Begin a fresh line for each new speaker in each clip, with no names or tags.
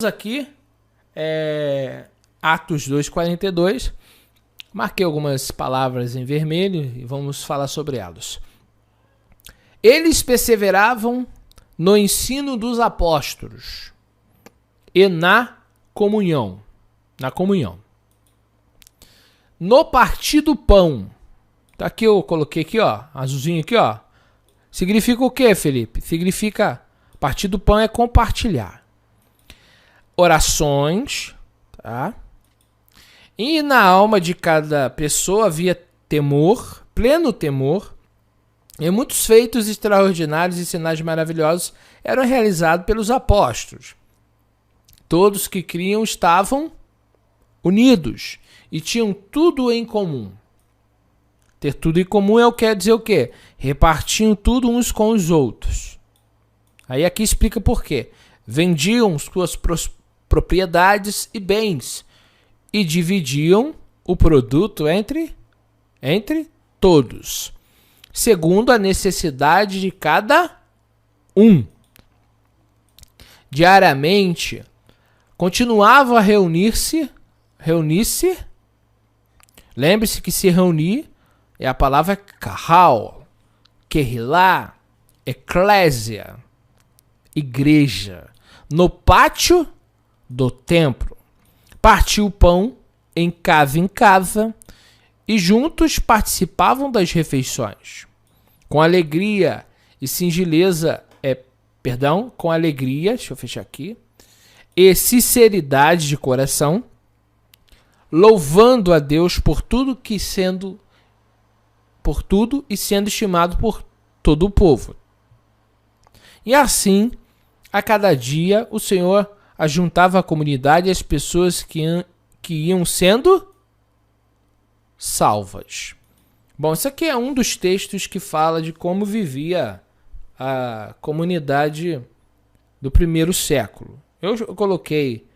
Aqui, Atos 2:42, marquei algumas palavras em vermelho e vamos falar sobre elas. Eles perseveravam no ensino dos apóstolos e na comunhão. No partir do pão. Tá aqui, eu coloquei aqui, ó, azulzinho aqui, ó. Significa o quê, Felipe? Significa partir do pão é compartilhar. Orações, tá? E na alma de cada pessoa havia temor, pleno temor, e muitos feitos extraordinários e sinais maravilhosos eram realizados pelos apóstolos. Todos que criam estavam unidos e tinham tudo em comum. Ter tudo em comum quer dizer o quê? Repartiam tudo uns com os outros. Aí aqui explica por quê. Vendiam suas propriedades e bens e dividiam o produto entre todos, segundo a necessidade de cada um. Diariamente, continuavam a reunir-se. Lembre-se que se reunir é a palavra kahal, kehilá, eclésia, igreja, no pátio do templo. Partiu o pão em casa e juntos participavam das refeições. Com alegria e singeleza, com alegria, deixa eu fechar aqui, e sinceridade de coração, louvando a Deus por tudo e sendo estimado por todo o povo. E assim, a cada dia, o Senhor ajuntava a comunidade as pessoas que iam sendo salvas. Bom, isso aqui é um dos textos que fala de como vivia a comunidade do primeiro século. Eu coloquei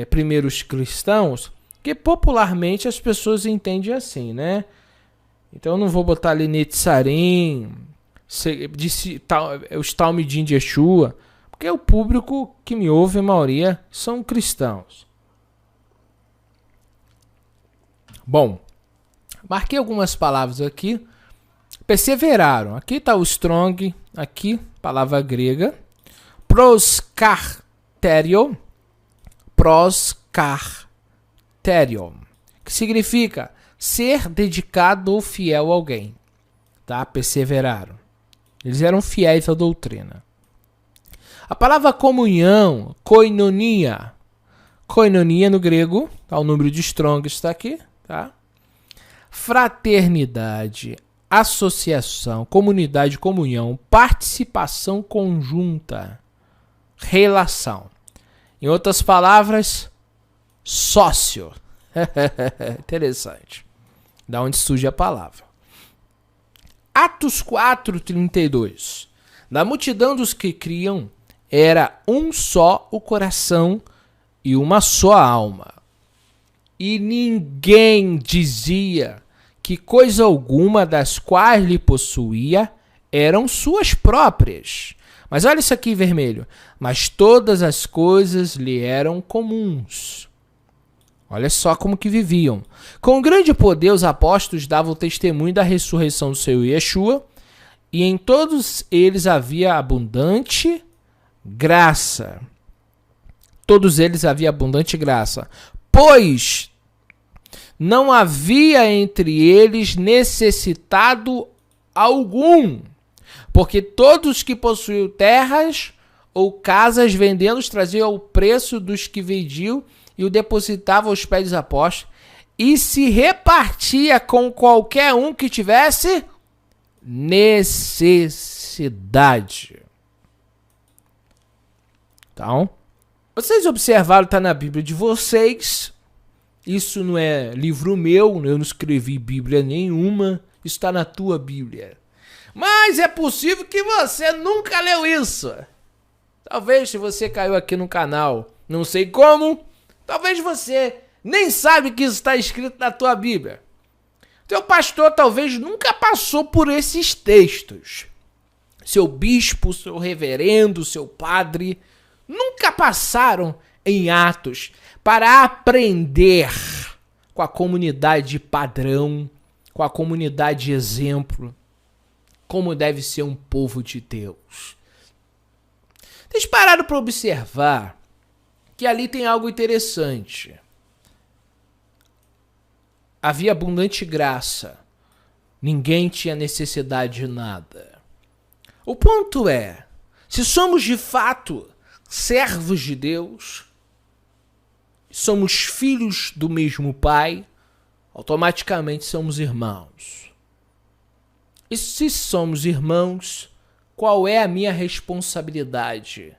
primeiros cristãos, que popularmente as pessoas entendem assim, né? Então eu não vou botar ali Netzarim, os Talmidim de Yeshua, porque o público que me ouve, a maioria, são cristãos. Bom, marquei algumas palavras aqui. Perseveraram. Aqui está o strong, aqui, palavra grega. Proskarterio, que significa ser dedicado ou fiel a alguém. Tá? Perseveraram. Eles eram fiéis à doutrina. A palavra comunhão, koinonia no grego, tá? O número de strong está aqui, tá? Fraternidade, associação, comunidade, comunhão, participação conjunta, relação. Em outras palavras, sócio. Interessante. Da onde surge a palavra. Atos 4:32. Da multidão dos que criam, era um só o coração e uma só alma. E ninguém dizia que coisa alguma das quais lhe possuía eram suas próprias. Mas olha isso aqui em vermelho. Mas todas as coisas lhe eram comuns. Olha só como que viviam. Com grande poder, os apóstolos davam testemunho da ressurreição do Senhor Yeshua, e em todos eles havia abundante graça. Todos eles havia abundante graça. Pois não havia entre eles necessitado algum, porque todos que possuíam terras ou casas vendendo traziam o preço dos que vendiam e o depositavam aos pés dos apóstolos, e se repartia com qualquer um que tivesse necessidade. Então, vocês observaram, está na Bíblia de vocês. Isso não é livro meu, eu não escrevi Bíblia nenhuma. Isso está na tua Bíblia. Mas é possível que você nunca leu isso. Talvez se você caiu aqui no canal, não sei como, talvez você nem sabe que isso está escrito na tua Bíblia. Teu pastor talvez nunca passou por esses textos. Seu bispo, seu reverendo, seu padre, nunca passaram em Atos para aprender com a comunidade padrão, com a comunidade exemplo, como deve ser um povo de Deus. Vocês pararam para observar que ali tem algo interessante. Havia abundante graça. Ninguém tinha necessidade de nada. O ponto é, se somos de fato servos de Deus, somos filhos do mesmo Pai, automaticamente somos irmãos. E se somos irmãos, qual é a minha responsabilidade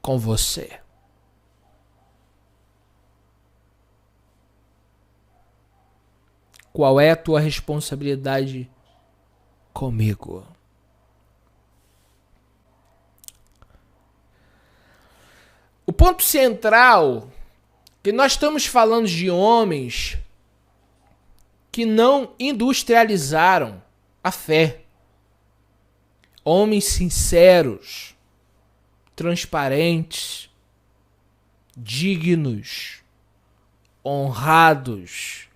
com você? Qual é a tua responsabilidade comigo? O ponto central, que nós estamos falando de homens que não industrializaram a fé. Homens sinceros, transparentes, dignos, honrados.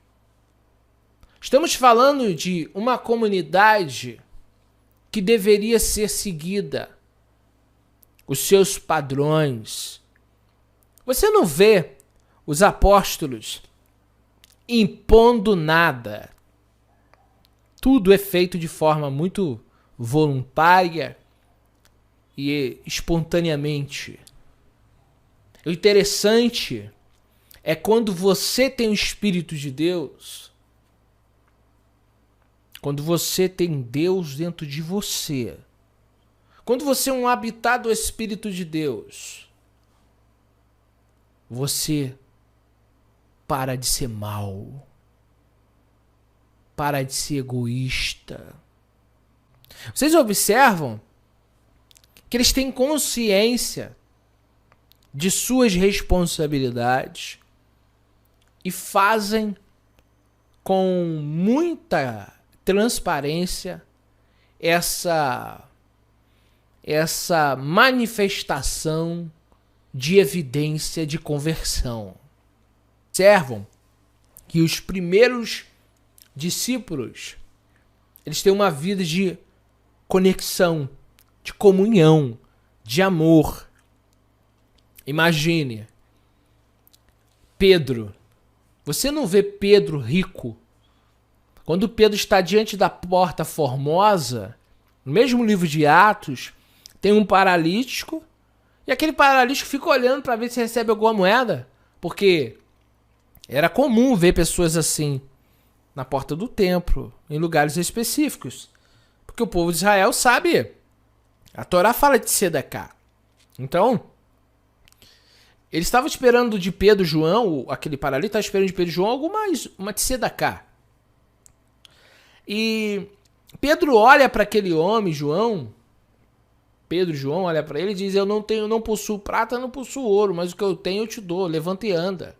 Estamos falando de uma comunidade que deveria ser seguida, os seus padrões. Você não vê os apóstolos impondo nada. Tudo é feito de forma muito voluntária e espontaneamente. O interessante é quando você tem o Espírito de Deus, quando você tem Deus dentro de você, quando você é um habitado do Espírito de Deus, você para de ser mau, para de ser egoísta. Vocês observam que eles têm consciência de suas responsabilidades e fazem com muita transparência essa manifestação de evidência de conversão. Observam que os primeiros discípulos, eles têm uma vida de conexão, de comunhão, de amor. Imagine, Pedro. Você não vê Pedro rico. Quando Pedro está diante da porta formosa, no mesmo livro de Atos, tem um paralítico, e aquele paralítico fica olhando para ver se recebe alguma moeda, porque era comum ver pessoas assim na porta do templo, em lugares específicos. Porque o povo de Israel sabe, a Torá fala de tzedaká. Então, eles estavam esperando de Pedro e João, aquele paralítico estava esperando de Pedro e João uma tzedaká. E Pedro olha para aquele homem, Pedro e João olha para ele e diz: eu não possuo prata, não possuo ouro, mas o que eu tenho eu te dou, levanta e anda.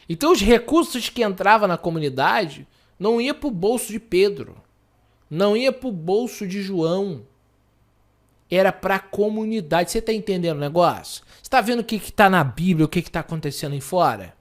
Então os recursos que entravam na comunidade não ia para o bolso de Pedro, não ia para o bolso de João, era para a comunidade. Você está entendendo o negócio? Você está vendo o que está na Bíblia, o que está acontecendo aí fora?